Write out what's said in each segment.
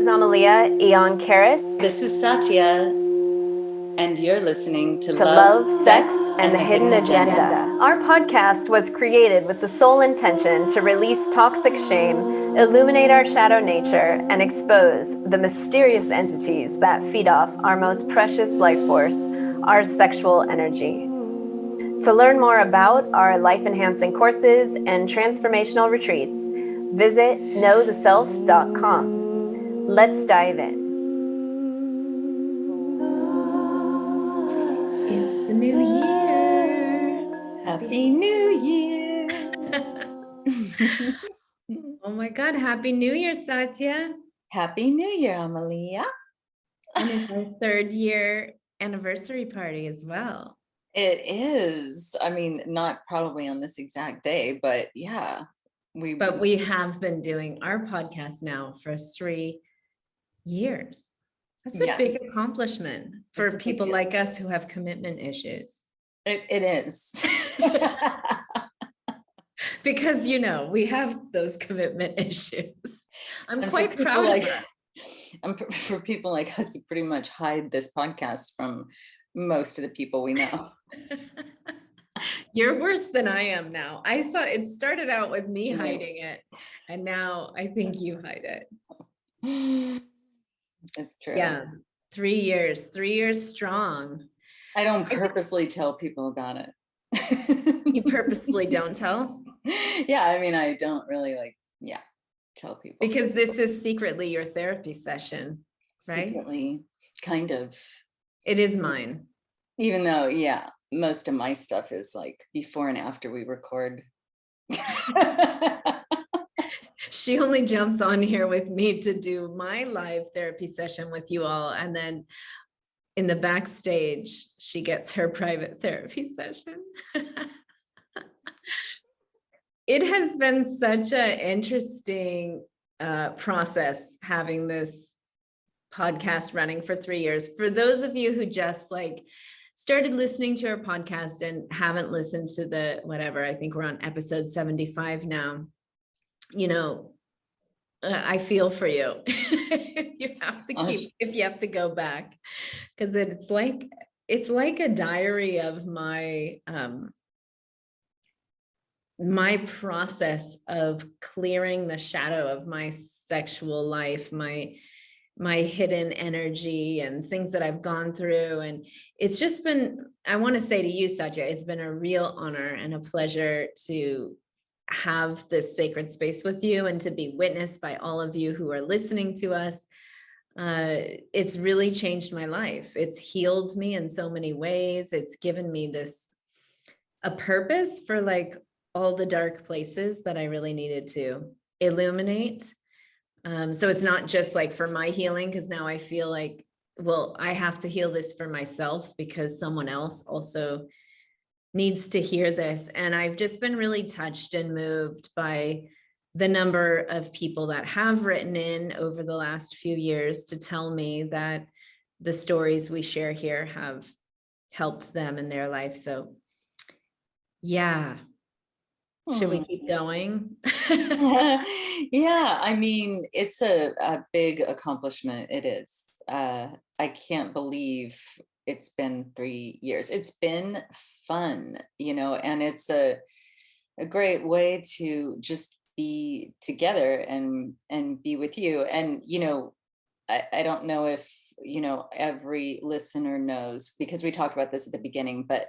is Amelía Eon Karis. This is Satya, and you're listening to Love, Sex, and the Hidden Agenda. Our podcast was created with the sole intention to release toxic shame, illuminate our shadow nature, and expose the mysterious entities that feed off our most precious life force, our sexual energy. To learn more about our life-enhancing courses and transformational retreats, visit knowtheself.com. Let's dive in. It's the new year. Happy New Year. Oh my God, Happy New Year, Satya. Happy New Year, Amelía. And it's our 3rd year anniversary party as well. It is. I mean, not probably on this exact day, but yeah. But we have been doing our podcast now for 3 years. That's a big accomplishment for people like us who have commitment issues. It is. Because, you know, we have those commitment issues. I'm quite proud of that. For people like us who pretty much hide this podcast from most of the people we know. You're worse than I am now. I thought it started out with me hiding it, and now I think you hide it. It's true. Yeah, 3 years strong. I don't purposely tell people about it. You purposefully don't tell? Yeah, I mean, I don't really tell people. Because this is secretly your therapy session, right? Secretly, kind of. It is mine. Even though, most of my stuff is like before and after we record. She only jumps on here with me to do my live therapy session with you all. And then in the backstage, she gets her private therapy session. It has been such an interesting process having this podcast running for 3 years. For those of you who just started listening to our podcast and haven't listened to the whatever, I think we're on episode 75 now. You know, I feel for you. You have to if you have to go back, because it's like a diary of my my process of clearing the shadow of my sexual life, my hidden energy and things that I've gone through. And it's just been, I want to say to you, Satya, it's been a real honor and a pleasure to have this sacred space with you and to be witnessed by all of you who are listening to us. It's really changed my life. It's healed me in so many ways. It's given me a purpose for all the dark places that I really needed to illuminate. So it's not just for my healing, because now I feel like, well, I have to heal this for myself because someone else also needs to hear this. And I've just been really touched and moved by the number of people that have written in over the last few years to tell me that the stories we share here have helped them in their life. So yeah. Should we keep going? Yeah, I mean, it's a big accomplishment. It is. I can't believe it's been 3 years. It's been fun, and it's a great way to just be together and be with you. And, I don't know if, every listener knows, because we talked about this at the beginning, but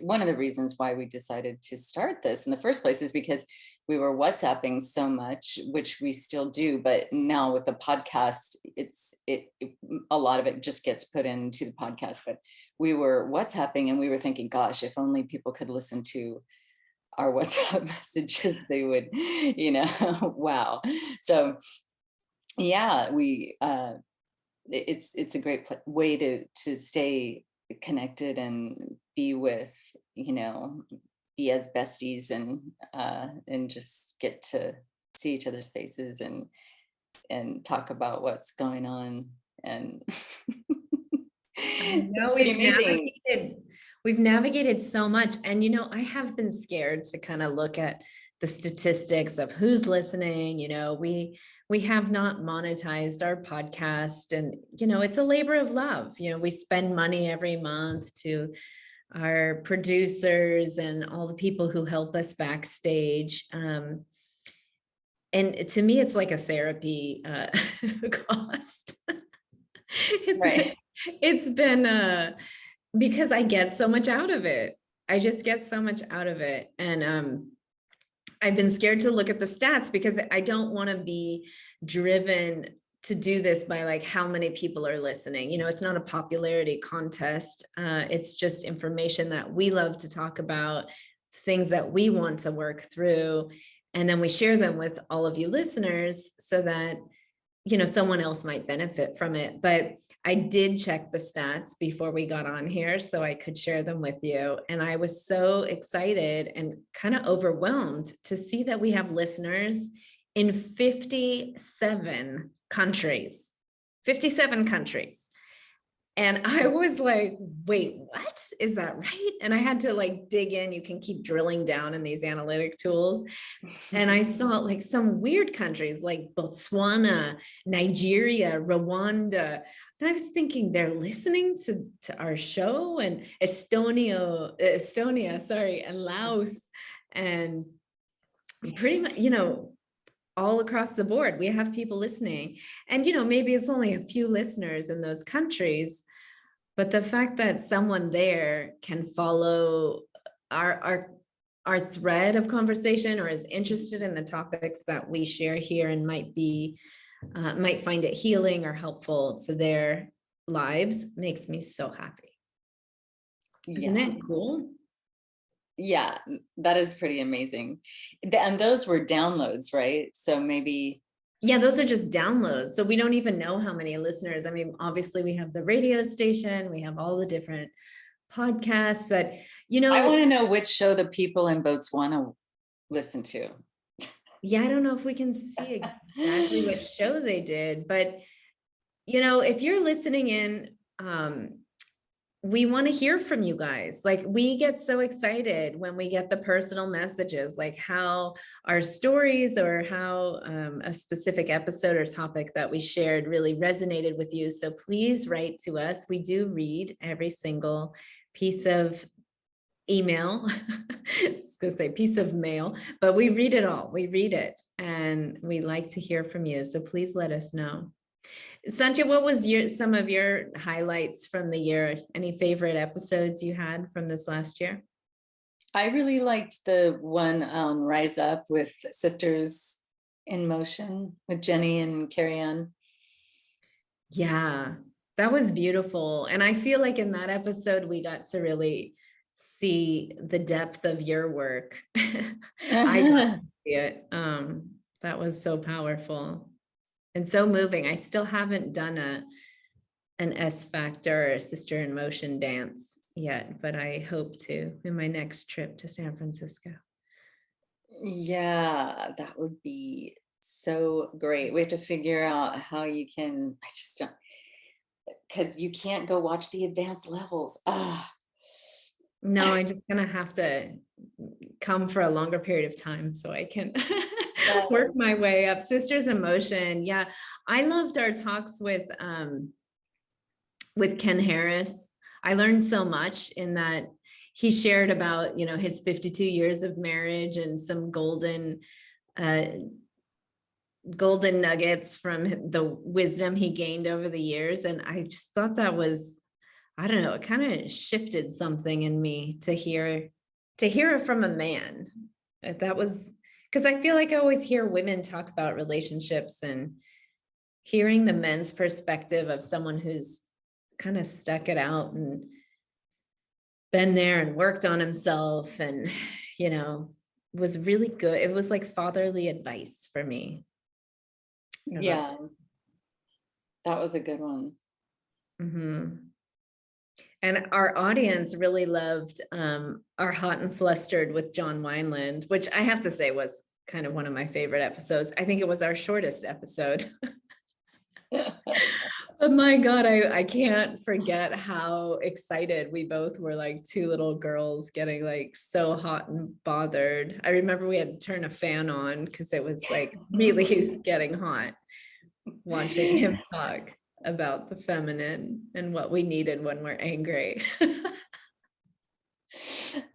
one of the reasons why we decided to start this in the first place is because we were WhatsApping so much, which we still do, but now with the podcast, a lot of it just gets put into the podcast. But we were WhatsApping and we were thinking, gosh, if only people could listen to our WhatsApp messages, they would, wow. So yeah, it's a great way to stay connected and be with, be as besties and just get to see each other's faces and talk about what's going on. And no, we've navigated so much. And I have been scared to kind of look at the statistics of who's listening. You know, we have not monetized our podcast, and, you know, it's a labor of love. You know, we spend money every month to our producers and all the people who help us backstage. And to me, it's like a therapy cost. Right. It's been because I get so much out of it. I just get so much out of it. And I've been scared to look at the stats because I don't want to be driven to do this by like how many people are listening. You know, it's not a popularity contest. It's just information that we love to talk about, things that we want to work through. And then we share them with all of you listeners so that, you know, someone else might benefit from it. But I did check the stats before we got on here so I could share them with you. And I was so excited and kind of overwhelmed to see that we have listeners in 57 countries, 57 countries. And I was like, wait, what? Is that right? And I had to like dig in. You can keep drilling down in these analytic tools. And I saw like some weird countries like Botswana, Nigeria, Rwanda. And I was thinking they're listening to our show, and Estonia, sorry, and Laos, and pretty much, you know, all across the board, we have people listening. And, you know, maybe it's only a few listeners in those countries, but the fact that someone there can follow our thread of conversation or is interested in the topics that we share here and might find it healing or helpful to their lives makes me so happy. Isn't it cool? Yeah, that is pretty amazing. And those were downloads, right? So maybe. Yeah, those are just downloads. So we don't even know how many listeners. I mean, obviously we have the radio station, we have all the different podcasts, but, you know. I want to know which show the people in Botswana listen to. Yeah, I don't know if we can see exactly what show they did, but, you know, if you're listening in, we want to hear from you guys. Like, we get so excited when we get the personal messages, like how our stories or how a specific episode or topic that we shared really resonated with you. So please write to us. We do read every single piece of email. I was gonna say piece of mail, but we read it all. We read it, and we like to hear from you. So please let us know. Satya, what was some of your highlights from the year? Any favorite episodes you had from this last year? I really liked the one on Rise Up with Sisters in Motion with Jenny and Carrie Ann. Yeah, that was beautiful. And I feel like in that episode, we got to really see the depth of your work. I got to see it. That was so powerful and so moving. I still haven't done an S Factor or a Sister in Motion dance yet, but I hope to in my next trip to San Francisco. Yeah, that would be so great. We have to figure out how you can. I just don't, because you can't go watch the advanced levels. No, I'm just gonna have to come for a longer period of time so I can work my way up. Sisters in Motion. Yeah, I loved our talks with Ken Harris. I learned so much in that he shared about, you know, his 52 years of marriage and some golden nuggets from the wisdom he gained over the years. And I just thought that was, I don't know, it kind of shifted something in me to hear it from a man. That was because I feel like I always hear women talk about relationships, and hearing the men's perspective of someone who's kind of stuck it out and been there and worked on himself and, you know, was really good. It was like fatherly advice for me. Yeah, that was a good one. Mm-hmm. And our audience really loved our Hot and Flustered with John Wineland, which I have to say was kind of one of my favorite episodes. I think it was our shortest episode. But my God, I can't forget how excited we both were, like two little girls getting like so hot and bothered. I remember we had to turn a fan on because it was like really getting hot watching him talk about the feminine and what we needed when we're angry.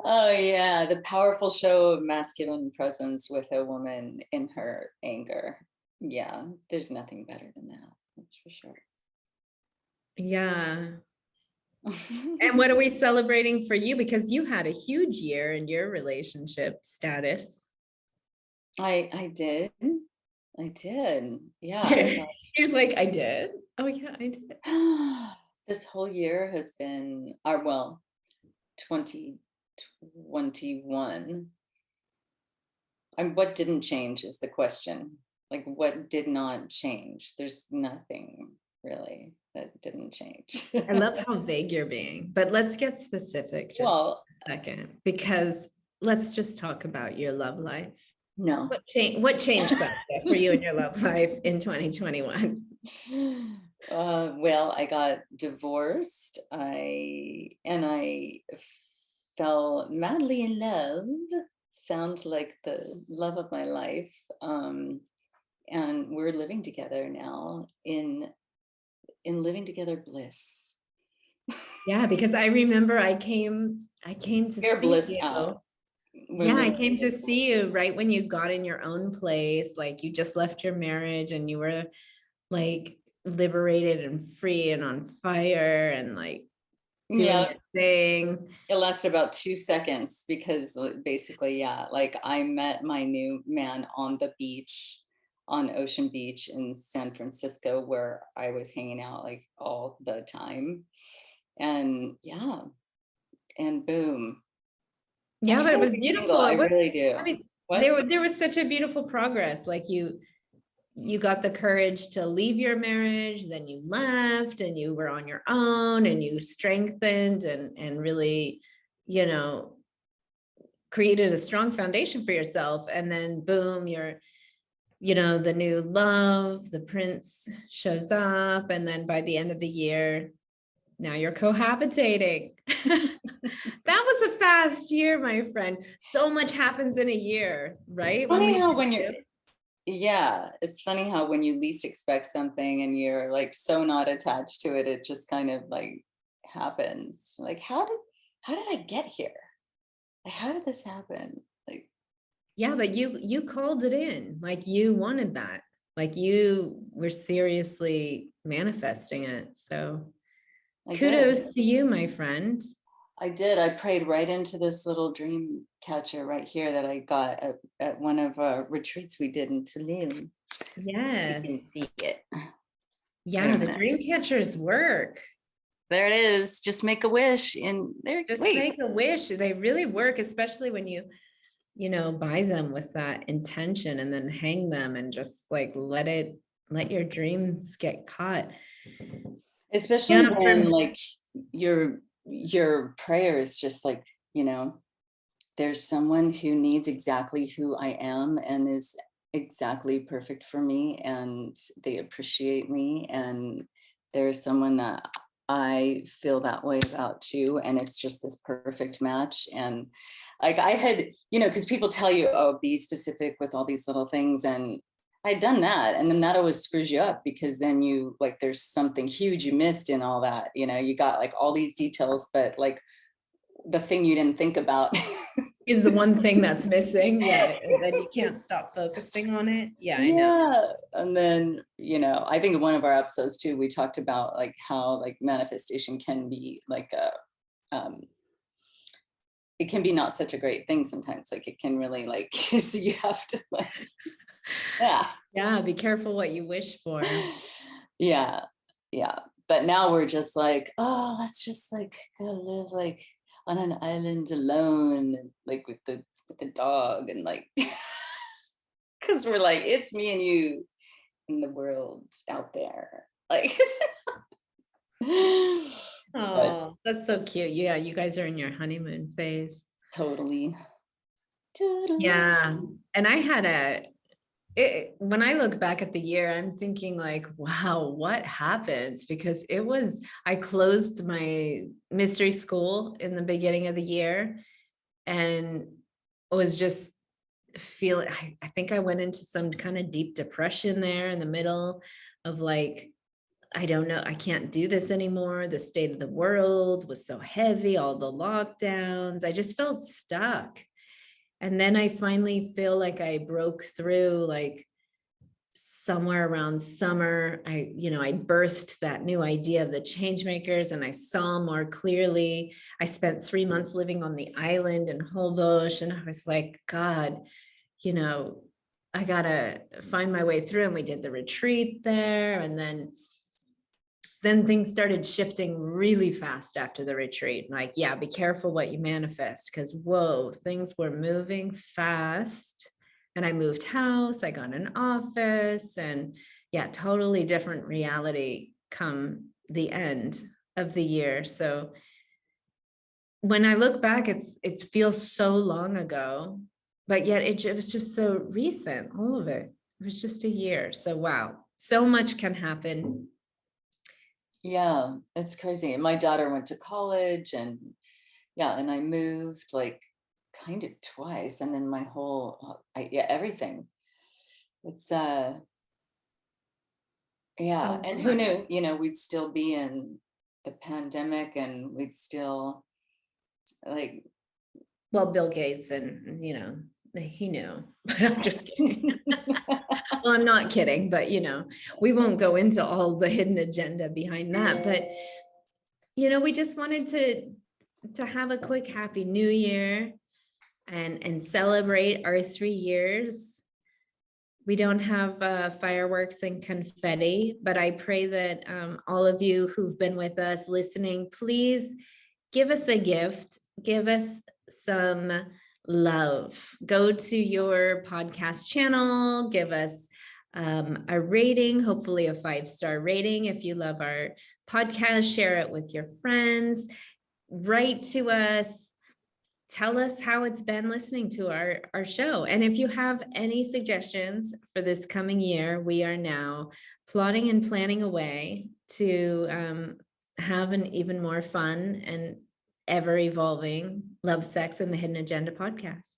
Oh yeah, the powerful show of masculine presence with a woman in her anger. Yeah, there's nothing better than that. That's for sure. Yeah. And what are we celebrating for you? Because you had a huge year in your relationship status. I did. Yeah. He was like, I did. Oh yeah, I did. This whole year has been, well, 2021. And what didn't change is the question. Like, what did not change? There's nothing really that didn't change. I love how vague you're being, but let's get specific just Well, a second, because let's just talk about your love life. no. What changed that for you in your love life in 2021? Well, I got divorced. I fell madly in love, found like the love of my life. And we're living together now in living together bliss. Yeah, because I remember I came to We're see blissed you. out. Yeah, I came to see you right when you got in your own place. Like you just left your marriage and you were like liberated and free and on fire and like doing your thing. It lasted about 2 seconds because basically, yeah, like I met my new man on the beach, on Ocean Beach in San Francisco, where I was hanging out like all the time. And yeah, and boom. Yeah, but it was beautiful. I really do. I mean, What? there was such a beautiful progress. Like you got the courage to leave your marriage, then you left and you were on your own and you strengthened and really, you know, created a strong foundation for yourself. And then boom, you're, you know, the new love, the prince shows up. And then by the end of the year, now you're cohabitating. That was a fast year, my friend. So much happens in a year, right? Funny how when you're, yeah, it's funny how when you least expect something and you're like so not attached to it, it just kind of like happens. Like, how did I get here? Like, how did this happen? Like, yeah, but you called it in. Like you wanted that. Like you were seriously manifesting it. So kudos to you, my friend. I did. I prayed right into this little dream catcher right here that I got at one of our retreats we did in Tulum. Yes. You can see it. Yeah, the dream catchers work. There it is. Just make a wish and there. Just make a wish. They really work, especially when you know, buy them with that intention and then hang them and just like let your dreams get caught. Especially when like your prayers just like, you know, there's someone who needs exactly who I am and is exactly perfect for me and they appreciate me, and there's someone that I feel that way about too, and it's just this perfect match. And like I had, you know, because people tell you, oh, be specific with all these little things, and I'd done that, and then that always screws you up because then you like there's something huge you missed in all that, you know, you got like all these details, but like the thing you didn't think about is the one thing that's missing. Yeah, and then you can't stop focusing on it. Yeah, I know. Yeah, and then, you know, I think in one of our episodes too, we talked about like how like manifestation can be like a it can be not such a great thing sometimes. Like it can really like so you have to like yeah, be careful what you wish for. Yeah, but now we're just like, oh, let's just like go live like on an island alone, like with the dog, and like because we're like, it's me and you in the world out there, like. Oh, that's so cute. Yeah, you guys are in your honeymoon phase. Totally. Yeah, and I had when I look back at the year, I'm thinking like, wow, what happened? Because I closed my mystery school in the beginning of the year and was just feeling, I think I went into some kind of deep depression there in the middle of like, I don't know, I can't do this anymore. The state of the world was so heavy, all the lockdowns. I just felt stuck. And then I finally feel like I broke through, like somewhere around summer. I birthed that new idea of the change makers, and I saw more clearly. I spent 3 months living on the island in Holbox, and I was like, God, I gotta find my way through. And we did the retreat there, and then things started shifting really fast after the retreat. Like, yeah, be careful what you manifest, because whoa, things were moving fast. And I moved house, I got an office, and yeah, totally different reality come the end of the year. So when I look back, it feels so long ago, but yet it was just so recent, all of it. It was just a year. So wow, so much can happen. Yeah, it's crazy. My daughter went to college, and and I moved like kind of twice, and then my whole everything. It's and who knew, we'd still be in the pandemic, and we'd still like, well, Bill Gates, and he knew, but I'm just kidding. Well, I'm not kidding, but we won't go into all the hidden agenda behind that. But we just wanted to have a quick happy new year and celebrate our 3 years. We don't have fireworks and confetti, but I pray that all of you who've been with us listening, please give us a gift, give us some love. Go to your podcast channel, give us a rating, hopefully a 5-star rating. If you love our podcast, share it with your friends, write to us, tell us how it's been listening to our show. And if you have any suggestions for this coming year, we are now plotting and planning a way to have an even more fun and ever evolving Love, Sex, and the Hidden Agenda podcast.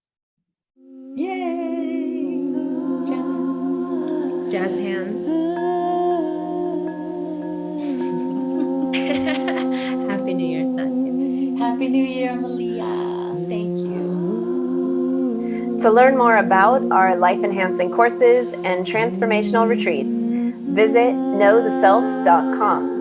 yay! Jazz hands. Happy New Year, Satya. Happy New Year, Amelía. Thank you. To learn more about our life-enhancing courses and transformational retreats, visit knowtheself.com.